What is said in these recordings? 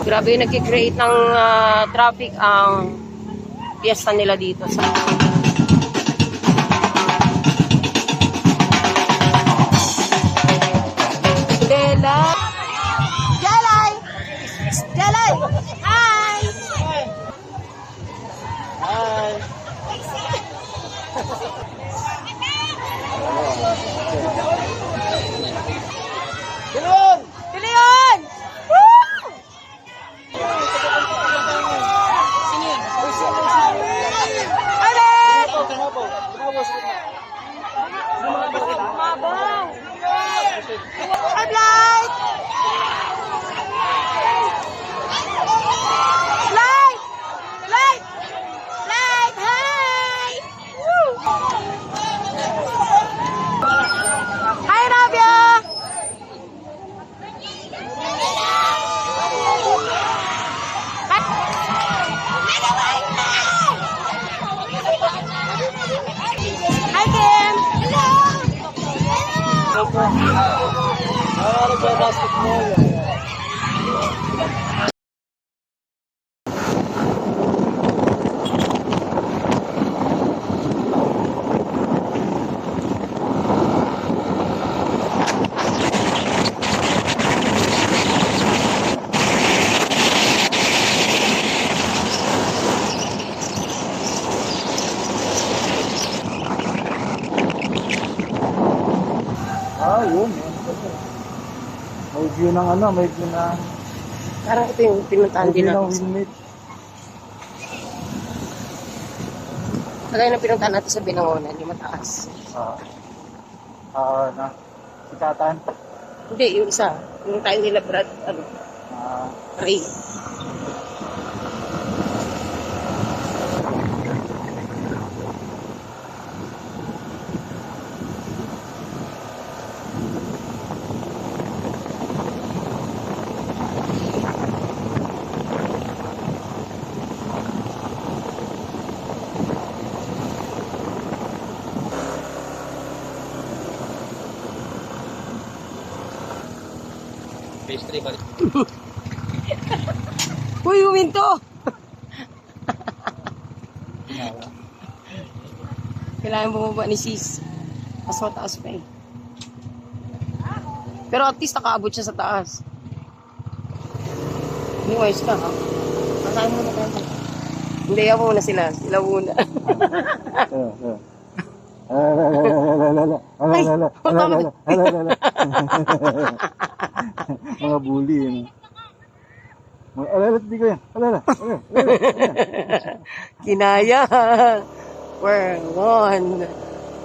Grabe yung nag-create ng traffic ang piyesta nila dito sa Dela. Jalay! Jalay! Hi! Hi! Dilon! Pilihan! Woo! Alet! Mabaw! Headlight! Light! Light! Light! Hi! Woo! Hi, Rabia! Hi, Kim! Ah, yun. May view ng ano, may view ng... Parang ito yung pinuntahan din natin. windmill. Kagaya ng pinuntahan natin sa Binangonan, yung mataas. Na, sikatan. Hindi, yung isa. Yung tayo nila, Brad, ano, Ray. Phase 3 ka rin. Uy, huminto! Kailangan bumaba ni Sis. Mas mataas pa eh. Pero at least nakaabot siya sa taas. Hindi, wise ka ha. Kasahin mo na tayo. Hindi, ako muna sila. Sila muna. Mga bully yun. Alalat, di ko yan. Alalat. Kinaya. We're on.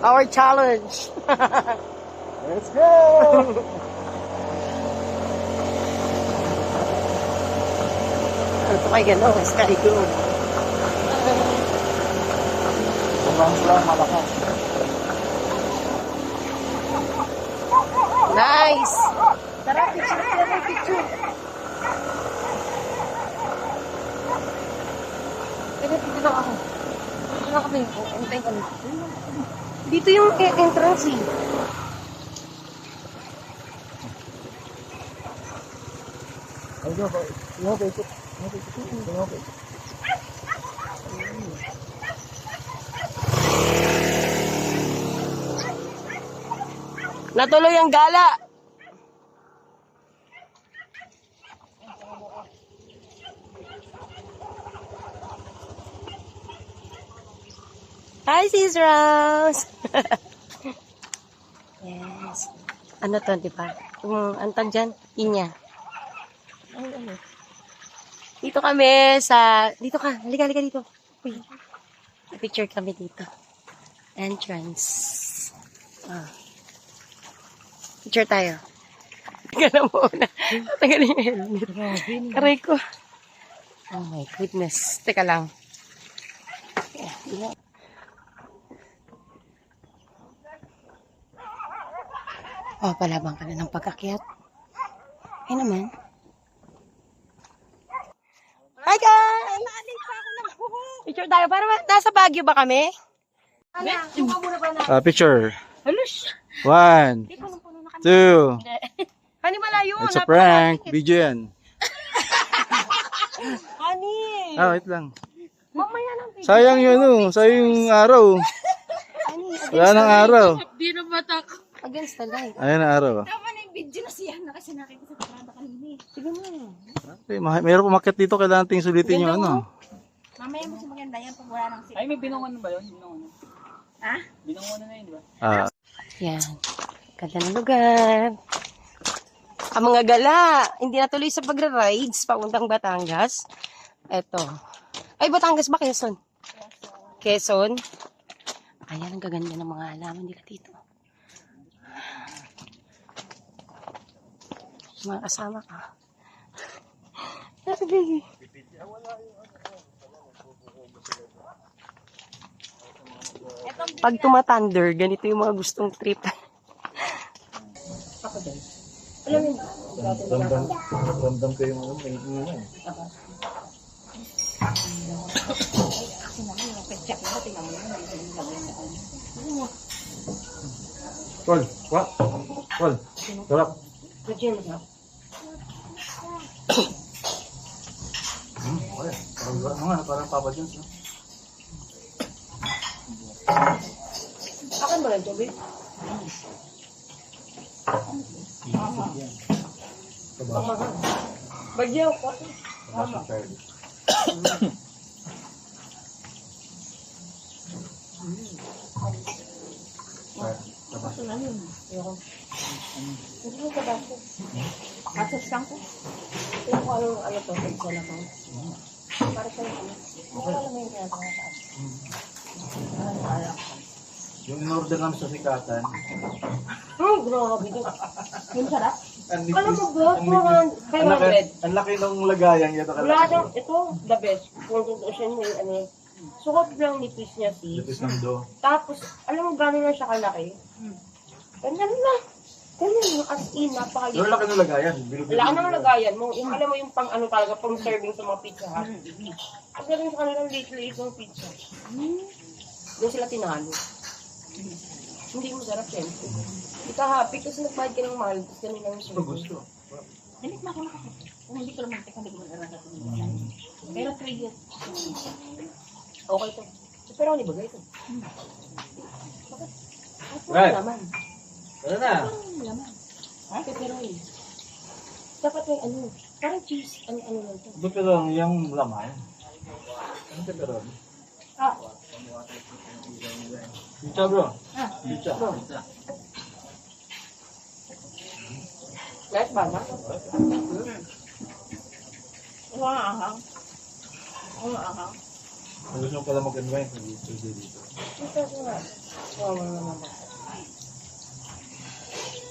Our challenge. Let's go! Ito kayo gano'n, sky go. Sobrang malakas. Nice! Tara, picture. Dito lang ako. Dito lang kami. Antayin kami. Dito yung entrance eh. Natuloy ang gala. Hi, Sis Rose! Yes. Ano to, di ba? Antag dyan, Inya. Dito kami sa... Dito ka. Halika dito. Uy. Picture kami dito. Entrance. Picture tayo. Teka na muna. Tagalin yung helmet. Aray ko. Oh my goodness. Teka lang. Oh, palabang ka na ng pag-akyat. Ay naman. Hi guys! Picture tayo. Para nasa Baguio ba kami? Picture. Halos. 1, 2. Hani malayo. It's a prank. Video yan. Ah, wait lang. Mamaya lang. Sayang yun, sayang yung araw. Wala nang araw. Di na matak. Against the light. Ayan ang araw. Tama na yung video na siya na kasi nakita sa parada kanina eh. Sige na. Okay, mayroon pumakit dito, kailangan nating sulitin yung ano. Mamaya mo siya maganda yan pag wala nang Ay, may binungan ba yun? Binungan. Ha? Binungan na yun, di ba? Ah, Yan. Ganda ng lugar. Ang mga gala, hindi natuloy sa pagra-rides papuntang Batangas. Eto. Ay, Batangas ba? Quezon? Quezon. Ayan, ang gaganda ng mga halaman nila dito. Mga kasama ka. Happy baby. Pag tumathunder, ganito yung mga gustong trip. ramdam ko yung ano, may ingay. Kol, wa? Kol, sarap. Okay. Parang Papa John's. No? Akan ba lang tubig? Bagyaw ko. Asas lang ko. Kung ano to, sa lakang. Para sa ano. Mukha lang yung kaya Yung in-order namin sa sikatan. Oh, grabe to. Yung sarap. Alam mo ba, 500. Ang laki ng lagayan ito. Wala siyang, ito, the best. Kung tutusin mo yung ano, sukat lang nipis niya sis. Lapis ng do. Tapos, alam mo gano'n na siya kalaki? Ganyan na. Ganyan na, as in, Pero napakaliit. laki ng lagayan. Wala ka nang lagayan mo. Yung alam mo yung pang ano talaga, pang serving sa mga pizza ha. Kasi rin sa kanilang liit-liit ng pizza. Doon sila tinalo. Hindi mo sarap yan. Ika happy kasi nagbayad ka ng mahal. Tapos ganun lang yung serving. Gusto. Dalit na ako nakakita. Kung hindi ko naman teka, hindi ko mag-arang Pero 3 years. Okay to. Pero ano ba ito? Bakit? Right. Naman. Ano na? Parang laman. Pepperoni. Dapat may ano, parang cheese, ano lang ito. Buti lang yung laman. Ano pepperoni? Ah, Pizza bro. Pizza. light ba na? Ahang. Ahang. Kung gusto mo pala mag-invite, pwede dito. Ito ko nga. Wala naman ba?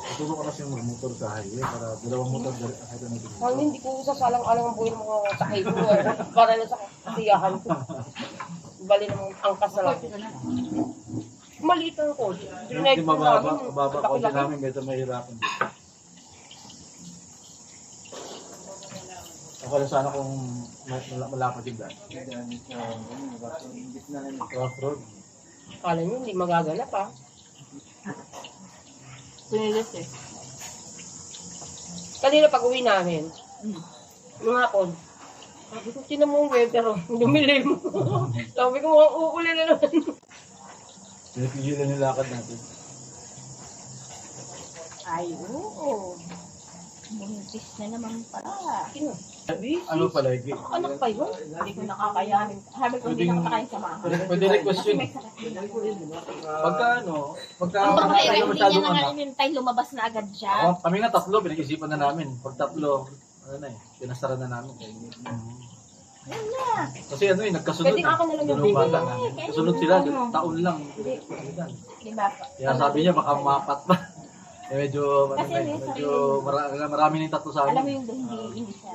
Tuturo ko kasi yung motor sa highway para dalawang motor kahit ano dito. Ang hindi ko sasalang-alang ang buhay ng mga sakay ko. Para na sa kasiyahan ko. Bali namang angkas na lang. Maliit ang kotse. Hindi mababa konti namin, medyo mahirapan dito. Ako lang sana kung malapad yung daan. Crossroad. Kala nyo, hindi magaganap ha. Pinilis eh. Kanina pag uwi namin, nung hapon, sabi ko, tinan mo ang weather, oh. Dumilim. Sabi ko, mukhang uulan na naman. Pinipigilan yung lakad natin. Ay, oo. Buntis na naman pala. Sino? Ano pala, Igi? Anak pa yun? Hindi ko nakakayanin. Sabi ko hindi nakakayanin sa mga. Pwede request yun. Pagka Ang babae, hindi hindi niya na nga inintay, lumabas na agad siya. kami nga tatlo, pinag-isipan na namin. Pag tatlo, pinastara na namin. Yan na. Kasi nagkasunod Pwede ako na lang yung dalawang bata namin. Kasunod sila, taon lang. Di ba? Kaya sabi niya, baka mapat pa. Medyo, marami ng tatlo sa Alam mo amin. yung hindi siya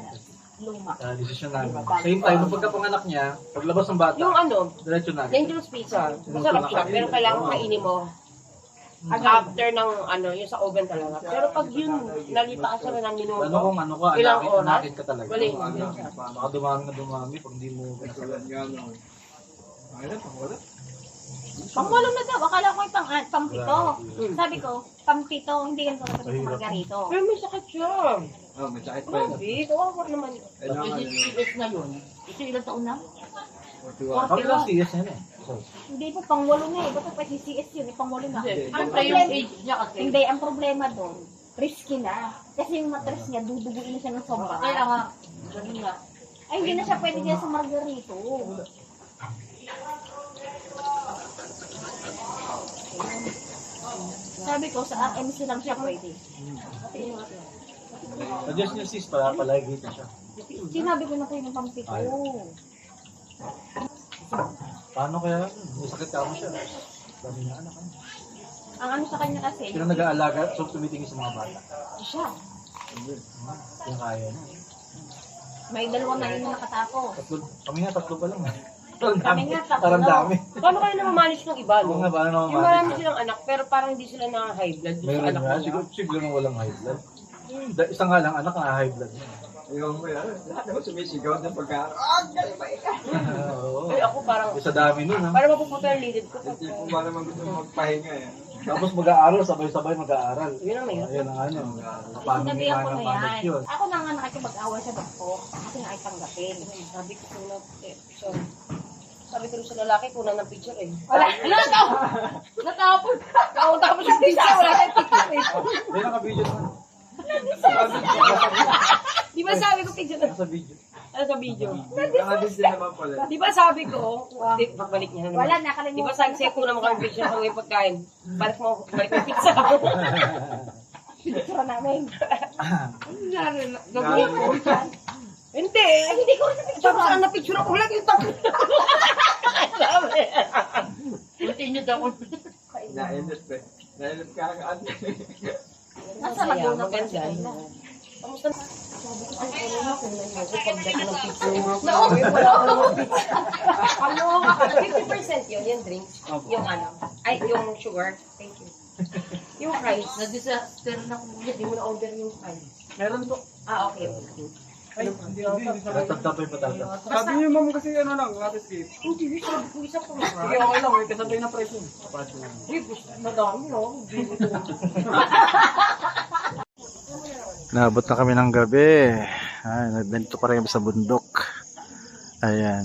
luma. Desisyon namin. Same time, nung pagkapanganak niya, paglabas ng bata, Yung ano, diretso na. Angel's Pizza. Masarap siya, pero kailangan kainin mo. After ng yung sa oven talaga. Pero pag yun, nalitaan siya na ng minuto. Ano ka, Ilang oras? anakin ka talaga. Galing. Baka dumami pag di mo pinasalan. Pangwalong na daw. Akala ko yung pampito. Sabi ko, pampito, hindi ganito dapat sa margarito. Pero may sakit siya. May sakit Grabe, kawawa naman. Is na yun. Ito ilang taon na? Kami lang CS na yun eh. Hindi po, pang-walo na eh. Ba't pa CCS yun? Eh, pang-walo na. Ang Siyempre yung problema, age niya kasi. hindi, ang problema doon, risky na. Kasi yung mattress niya, duduguin na siya ng sobra. Kaya nga, ganun nga. Ay, hindi na siya pwede dyan sa Margarito. Sabi ko, sa RMC lang siya pwede. Adjust niyo sis, para palagi na siya. Sinabi ko na kayo ng pampito. Ay. Paano kaya? May sakit ka mo siya. Dami niya anak. Ang ano sa kanya kasi, Sino nag-aalaga? So tumitingin sa mga bata. siya. Yung kaya na. May dalawang na yun nakatapos. Kami nga, tatlo pa lang. Parang Kami dami. nga, tatlo. Parang dami. Paano kayo namamanage ng iba, Oo no? nga, paano naman Yung marami silang anak, pero parang hindi sila na-high blood dun sa Meron anak nga, nila. siguro walang high blood. Isang nga lang anak na high blood. Yung lahat naman sumisigaw ng pagka, Oo. Ay, ako parang, Sa dami nun ha. para mapuputa yung lidid ko. hindi po ba naman gusto magpahinga eh. Tapos mag-aaral, sabay-sabay mag-aaral. Yun ang mahirap. Ayan ang ano. Paano Sinabihan ko na manage yan. yun? Ako na nga nakikipag-away sa doktor kasi nga ay tanggapin. Sabi ko na, sorry. Sabi ko rin sa lalaki, kunan ng picture eh. Wala, natapon. Tapos yung picture, wala tayong picture eh. May naka-video naman. Di ba sabi ko picture na? Sa video. Ano sa video? Nakadis din naman pala. Di ba sabi ko, di, pagbalik niya na naman. Wala, Di nakalimutan. ba sabi sa'yo, kunan mo kami picture kung may pagkain. Balik mo yung pizza. Picture namin. Gagawin mo. Hindi. Hindi ko rin na-picture. Tapos ang na-picture ako lang yung tapos. Continue daw. Nainit eh. Nainit ka agad. Nasa Laguna pa Maganda. siya. Kamusta na? Sabi ko sa'yo, kunan mo kung pagdating ng picture mo. No. Wala ko naman pizza. Ano, 50% yun, yung drinks. Yung ano. Ay, yung sugar. Thank you. Yung fries. Na-disaster na kung Hindi mo na-order yung fries. Meron po. Ah, okay. Tatap yung patatas. Sabi niyo ma'am kasi ano lang, gratis gift. Hindi, sabi ko isa pa nga. Sige, okay lang eh, kasabay na price yun. Uy, madami, no? Naabot na kami ng gabi. Ay, nandito pa rin kami sa bundok. Ayan.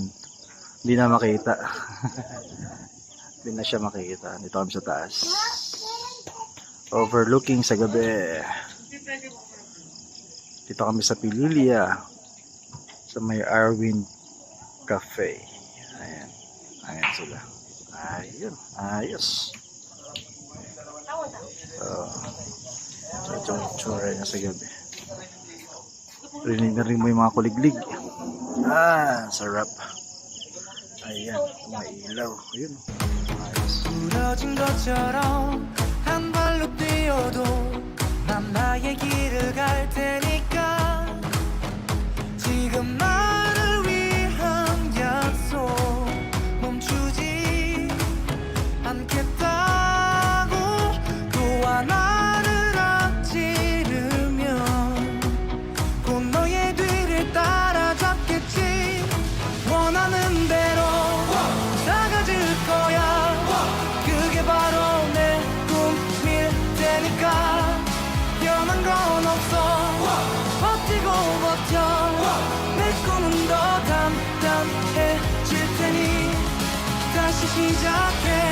Hindi na makita. Hindi na siya makikita. Dito kami sa taas. Overlooking sa gabi. Dito kami sa Pililia. Sa may Arwin Cafe. Ayan. Ayan sila. Ayun. Ayos. Ito yung tsura niya sa gabi. Rinig na rin mo yung mga kuliglig. Sarap. Ayan, may ilaw. Ayun. Ayos. 부러진 것처럼 한 발로 뛰어도 난 나의 길을 갈 테니까 지금 나를 위한 약속 멈추지 않겠다고 또한 나를 앞지르면 곧 너의 뒤를 따라잡겠지 원하는 대로 사가질 거야 그게 바로 내 꿈일 테니까 변한 건 없어 버티고 버텨 내 꿈은 더 단단해질 테니 다시 시작해